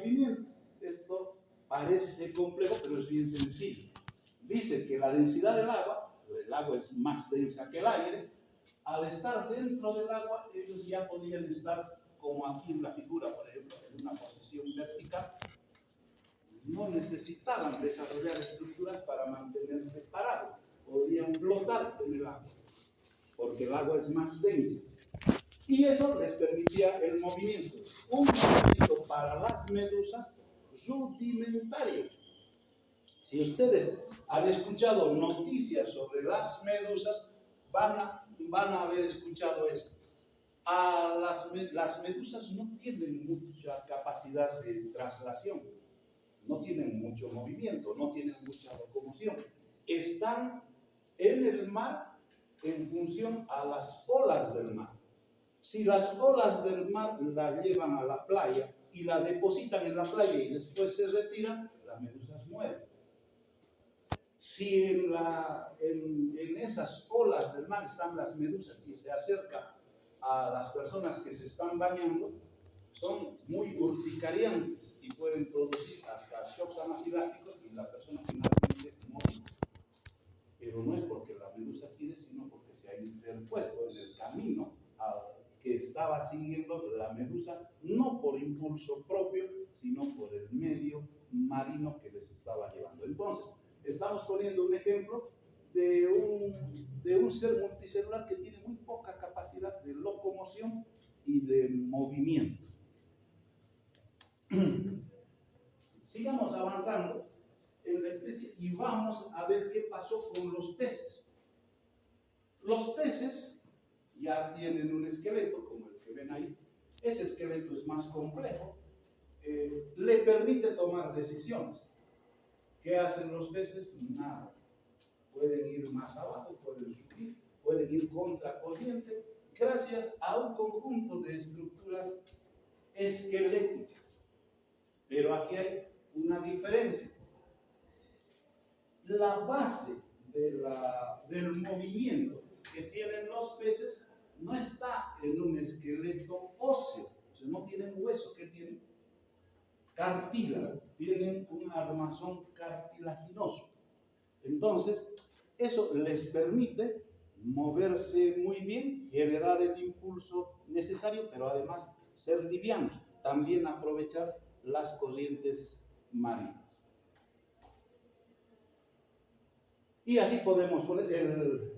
movimiento. Esto parece complejo, pero es bien sencillo. Dice que la densidad del agua, el agua es más densa que el aire, al estar dentro del agua, ellos ya podían estar como aquí en la figura, por ejemplo, en una posición vertical. No necesitaban desarrollar estructuras para mantenerse parados, podían flotar en el agua, porque el agua es más densa. Y eso les permitía el movimiento, un movimiento para las medusas rudimentario. Si ustedes han escuchado noticias sobre las medusas, van a haber escuchado esto. Las medusas no tienen mucha capacidad de traslación, no tienen mucho movimiento, no tienen mucha locomoción. Están en el mar en función a las olas del mar. Si las olas del mar la llevan a la playa y la depositan en la playa y después se retiran, las medusas mueren. Si en esas olas del mar están las medusas y se acerca a las personas que se están bañando, son muy urticariantes y pueden producir hasta shocks anafilácticos y la persona finalmente muere. Pero no es porque la medusa quiere, sino porque se ha interpuesto en el camino que estaba siguiendo la medusa, no por impulso propio, sino por el medio marino que les estaba llevando. Entonces, estamos poniendo un ejemplo de un ser multicelular que tiene muy poca capacidad de locomoción y de movimiento. Sigamos avanzando en la especie y vamos a ver qué pasó con los peces. Los peces ya tienen un esqueleto como el que ven ahí. Ese esqueleto es más complejo, le permite tomar decisiones. ¿Qué hacen los peces? Nada. Pueden ir más abajo, pueden subir, pueden ir contra corriente, gracias a un conjunto de estructuras esqueléticas. Pero aquí hay una diferencia. La base del movimiento que tienen los peces no está en un esqueleto óseo, o sea, no tienen hueso, que tienen cartílago, tienen un armazón cartilaginoso. Entonces, eso les permite moverse muy bien, generar el impulso necesario, pero además ser livianos, también aprovechar las corrientes marinas. Y así podemos poner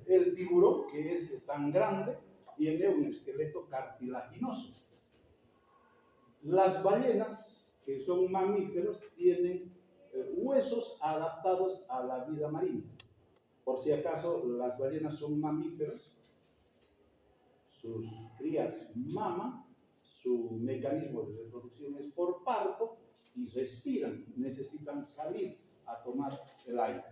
el tiburón, que es tan grande, tiene un esqueleto cartilaginoso. Las ballenas, que son mamíferos, tienen huesos adaptados a la vida marina. Por si acaso, las ballenas son mamíferos, sus crías maman, su mecanismo de reproducción es por parto y respiran, necesitan salir a tomar el aire.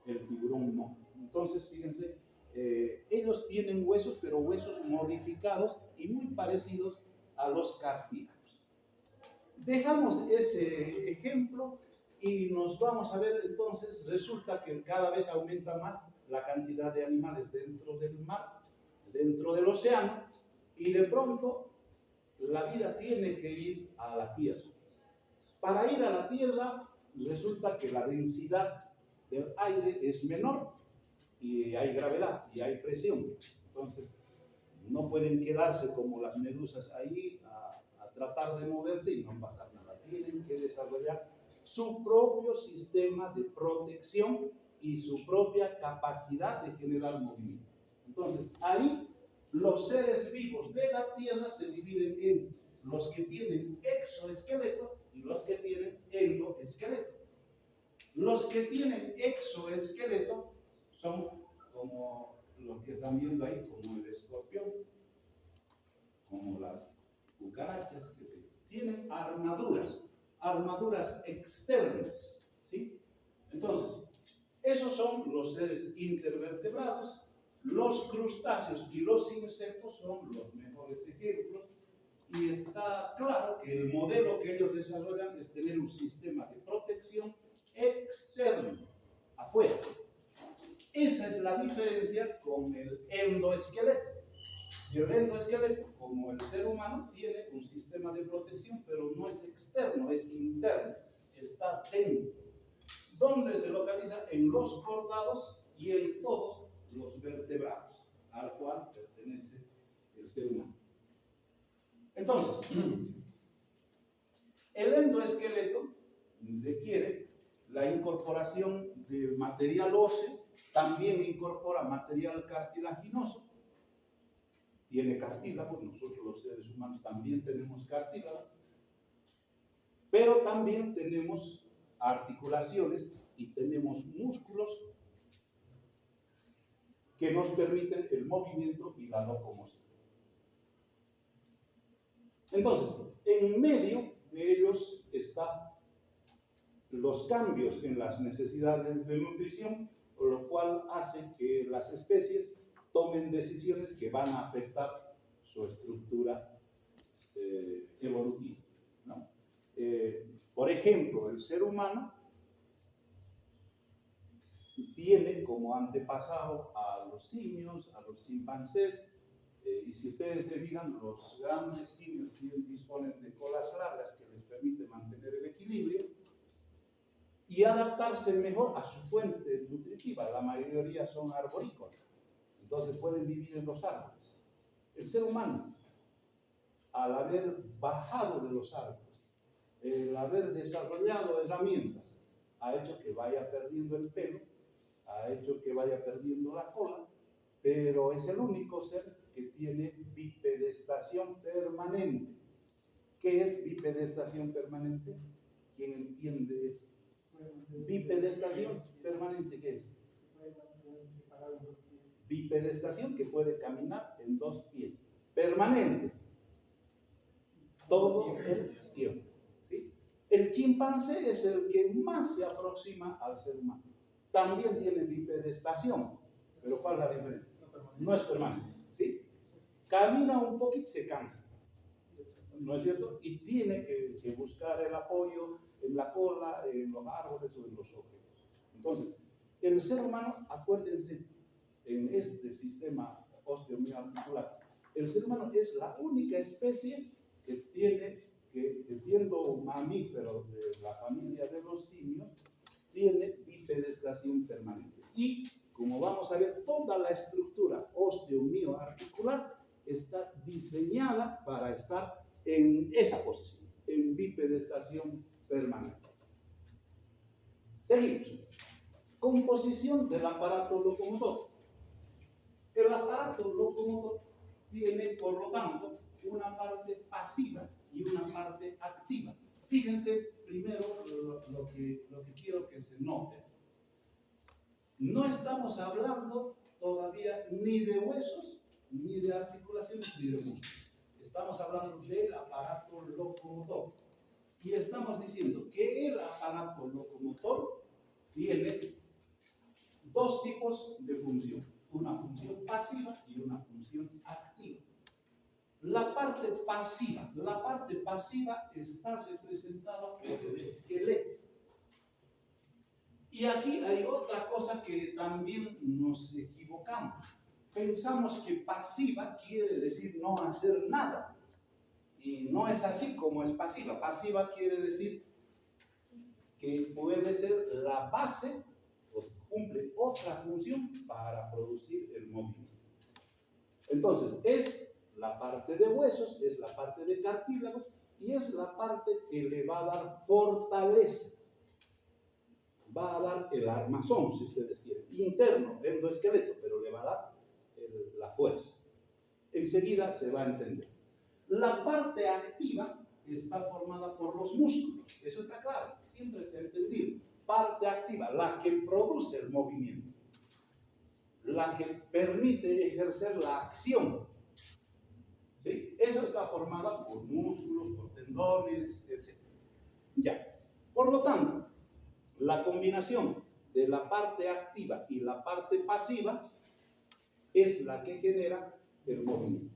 El tiburón no. Entonces, fíjense, ellos tienen huesos, pero huesos modificados y muy parecidos a los cartílagos. Dejamos ese ejemplo y nos vamos a ver entonces, resulta que cada vez aumenta más la cantidad de animales dentro del mar, dentro del océano, y de pronto la vida tiene que ir a la tierra. Para ir a la tierra resulta que la densidad del aire es menor y hay gravedad y hay presión. Entonces, no pueden quedarse como las medusas ahí a tratar de moverse y no pasar nada. Tienen que desarrollar su propio sistema de protección y su propia capacidad de generar movimiento. Entonces, ahí los seres vivos de la Tierra se dividen en los que tienen exoesqueleto y los que tienen endoesqueleto. Los que tienen exoesqueleto son como los que están viendo ahí, como el escorpión, como las cucarachas, que tienen armaduras externas, ¿sí? Entonces, esos son los seres intervertebrados. Los crustáceos y los insectos son los mejores ejemplos. Y está claro que el modelo que ellos desarrollan es tener un sistema de protección externo, afuera. Esa es la diferencia con el endoesqueleto. Y el endoesqueleto, como el ser humano, tiene un sistema de protección, pero no es externo, no es interno, está dentro. ¿Dónde se localiza? En los cordados y en todos los vertebrados, al cual pertenece el ser humano. Entonces, el endoesqueleto requiere la incorporación de material óseo, también incorpora material cartilaginoso, tiene cartílago, nosotros los seres humanos también tenemos cartílago, pero también tenemos articulaciones y tenemos músculos que nos permiten el movimiento y la locomoción. Entonces, en medio de ellos están los cambios en las necesidades de nutrición, lo cual hace que las especies tomen decisiones que van a afectar su estructura evolutiva, ¿no? Por ejemplo, el ser humano tiene como antepasado a los simios, a los chimpancés, y si ustedes se fijan, los grandes simios disponen de colas largas que les permiten mantener el equilibrio y adaptarse mejor a su fuente nutritiva. La mayoría son arborícolas, entonces pueden vivir en los árboles. El ser humano, al haber bajado de los árboles, el haber desarrollado herramientas, ha hecho que vaya perdiendo el pelo, ha hecho que vaya perdiendo la cola, pero es el único ser que tiene bipedestación permanente. ¿Qué es bipedestación permanente? ¿Quién entiende eso? Bipedestación permanente, ¿qué es? Bipedestación, que puede caminar en dos pies. Permanente. Todo el tiempo. ¿Sí? El chimpancé es el que más se aproxima al ser humano. También tiene bipedestación, pero ¿cuál es la diferencia? No es permanente. ¿Sí? Camina un poquito y se cansa. ¿No es cierto? Y tiene que buscar el apoyo en la cola, en los árboles o en los objetos. Entonces, el ser humano, acuérdense, en este sistema osteomioarticular, el ser humano es la única especie que tiene, que siendo mamífero de la familia de los simios, tiene bipedestación permanente. Y, como vamos a ver, toda la estructura osteomioarticular está diseñada para estar en esa posición, en bipedestación permanente. Seguimos. Composición del aparato locomotor. El aparato locomotor tiene, por lo tanto, una parte pasiva y una parte activa. Fíjense primero lo que quiero que se note. No estamos hablando todavía ni de huesos, ni de articulaciones, ni de músculos. Estamos hablando del aparato locomotor. Y estamos diciendo que el aparato locomotor tiene dos tipos de función. Una función pasiva y una función activa. La parte pasiva está representada por el esqueleto. Y aquí hay otra cosa que también nos equivocamos. Pensamos que pasiva quiere decir no hacer nada. Y no es así como es pasiva. Pasiva quiere decir que puede ser la base, o cumple otra función para producir el movimiento. Entonces, es la parte de huesos, es la parte de cartílagos y es la parte que le va a dar fortaleza. Va a dar el armazón, si ustedes quieren, interno, endoesqueleto, pero le va a dar la fuerza. Enseguida se va a entender. La parte activa está formada por los músculos, eso está claro, siempre se ha entendido. Parte activa, la que produce el movimiento, la que permite ejercer la acción. ¿Sí? Eso está formada por músculos, por tendones, etc. Ya. Por lo tanto, la combinación de la parte activa y la parte pasiva es la que genera el movimiento.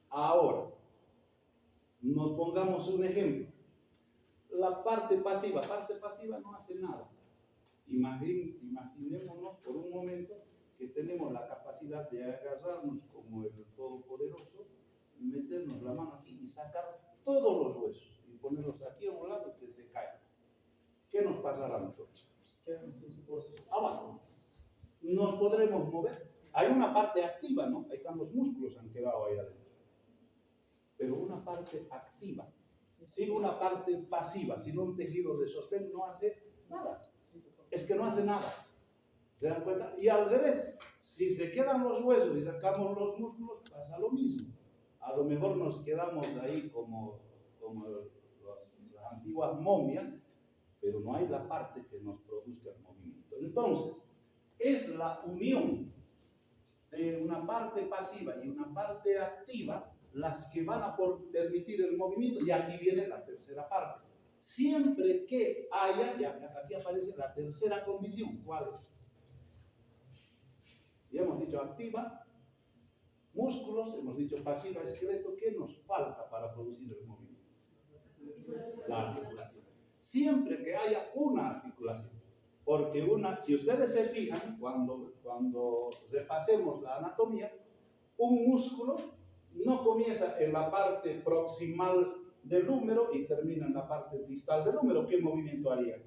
Ahora, nos pongamos un ejemplo. La parte pasiva no hace nada. Imaginémonos por un momento que tenemos la capacidad de agarrarnos como el Todopoderoso, meternos la mano aquí y sacar todos los huesos y ponerlos aquí a un lado que se ¿qué nos pasará a nosotros? Abajo. Nos podremos mover. Hay una parte activa, ¿no? Ahí están los músculos, han quedado ahí adentro. Pero una parte activa, sin una parte pasiva, sin un tejido de sostén, no hace nada. Es que no hace nada. ¿Se dan cuenta? Y al revés, si se quedan los huesos y sacamos los músculos, pasa lo mismo. A lo mejor nos quedamos ahí como las antiguas momias, pero no hay la parte que nos produzca el movimiento. Entonces, es la unión de una parte pasiva y una parte activa las que van a permitir el movimiento. Y aquí viene la tercera parte. Siempre que haya, y aquí aparece la tercera condición, ¿cuál es? Ya hemos dicho activa, músculos, hemos dicho pasiva, esqueleto. ¿Qué nos falta para producir el movimiento? La articulación. Siempre que haya una articulación. Porque si ustedes se fijan, cuando repasemos la anatomía, un músculo no comienza en la parte proximal del húmero y termina en la parte distal del húmero. ¿Qué movimiento haría?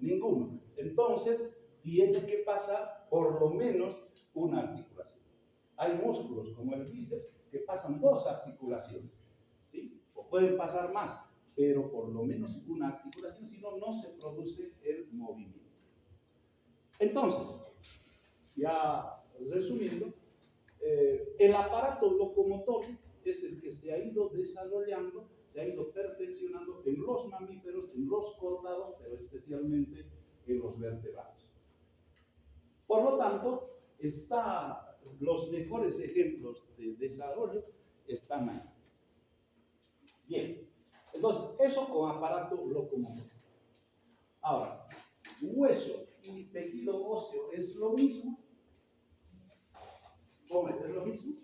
Ninguno. Entonces, tiene que pasar por lo menos una articulación. Hay músculos como el bíceps que pasan 2 articulaciones, ¿sí? O pueden pasar más, pero por lo menos una articulación, si no, no se produce el movimiento. Entonces, ya resumiendo, el aparato locomotor es el que se ha ido desarrollando, se ha ido perfeccionando en los mamíferos, en los cordados, pero especialmente en los vertebrados. Por lo tanto, los mejores ejemplos de desarrollo están ahí. Bien, entonces, eso con aparato locomotor. Ahora, hueso y tejido óseo es lo mismo. ¿Cómo es lo mismo?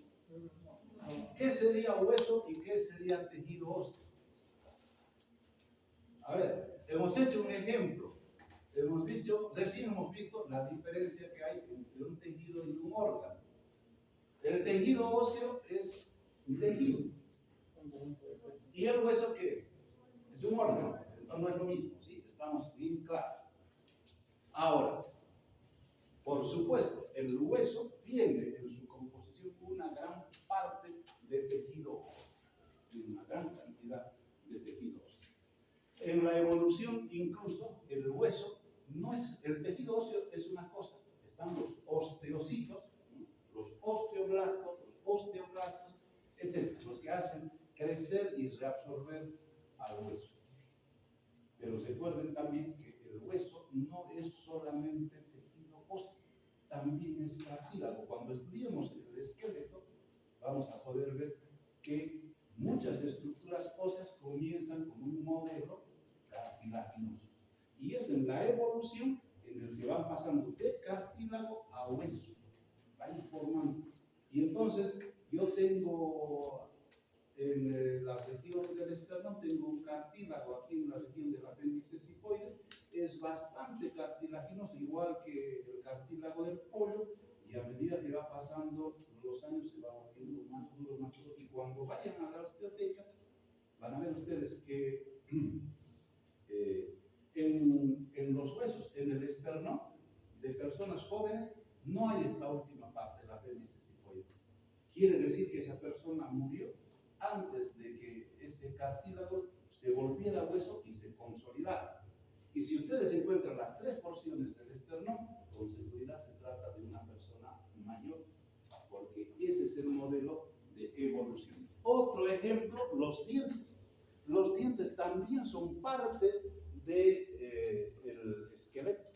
¿Qué sería hueso y qué sería tejido óseo? A ver, hemos hecho un ejemplo. Recién hemos visto la diferencia que hay entre un tejido y un órgano. El tejido óseo es un tejido. ¿Y el hueso qué es? Es un órgano. Entonces no es lo mismo, ¿sí? Estamos bien claros. Ahora, por supuesto, el hueso tiene en su composición una gran parte de tejido óseo. Tiene una gran cantidad de tejido óseo. En la evolución, incluso, el hueso no es, el tejido óseo es una cosa. Están los osteocitos, ¿no? Los osteoblastos, etc. Los que hacen crecer y reabsorber al hueso. Pero recuerden también que el hueso no es solamente tejido óseo, también es cartílago. Cuando estudiemos el esqueleto, vamos a poder ver que muchas estructuras óseas comienzan con un modelo cartilaginoso. Y es en la evolución en el que van pasando de cartílago a hueso. Van formando. Y entonces yo tengo en la región del esternón, tengo un cartílago aquí en la región del apéndice cifoides, es bastante cartilaginoso, igual que el cartílago del pollo, y a medida que va pasando los años se va volviendo más duro, y cuando vayan a la osteoteca, van a ver ustedes que en los huesos, en el esternón de personas jóvenes, no hay esta última parte, el apéndice cifoides. Quiere decir que esa persona murió antes de que ese cartílago se volviera hueso y se consolidara. Y si ustedes encuentran las 3 porciones del esternón, con seguridad se trata de una persona mayor, porque ese es el modelo de evolución. Otro ejemplo, los dientes. Los dientes también son parte del esqueleto,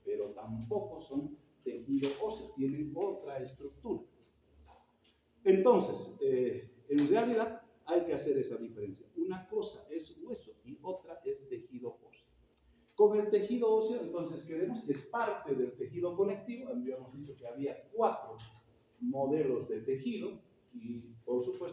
pero tampoco son tejido óseo, tienen otra estructura. Entonces, en realidad hay que hacer esa diferencia. Una cosa es hueso y otra es tejido óseo. Con el tejido óseo, entonces, quedemos, es parte del tejido conectivo. Habíamos dicho que había 4 modelos de tejido y, por supuesto,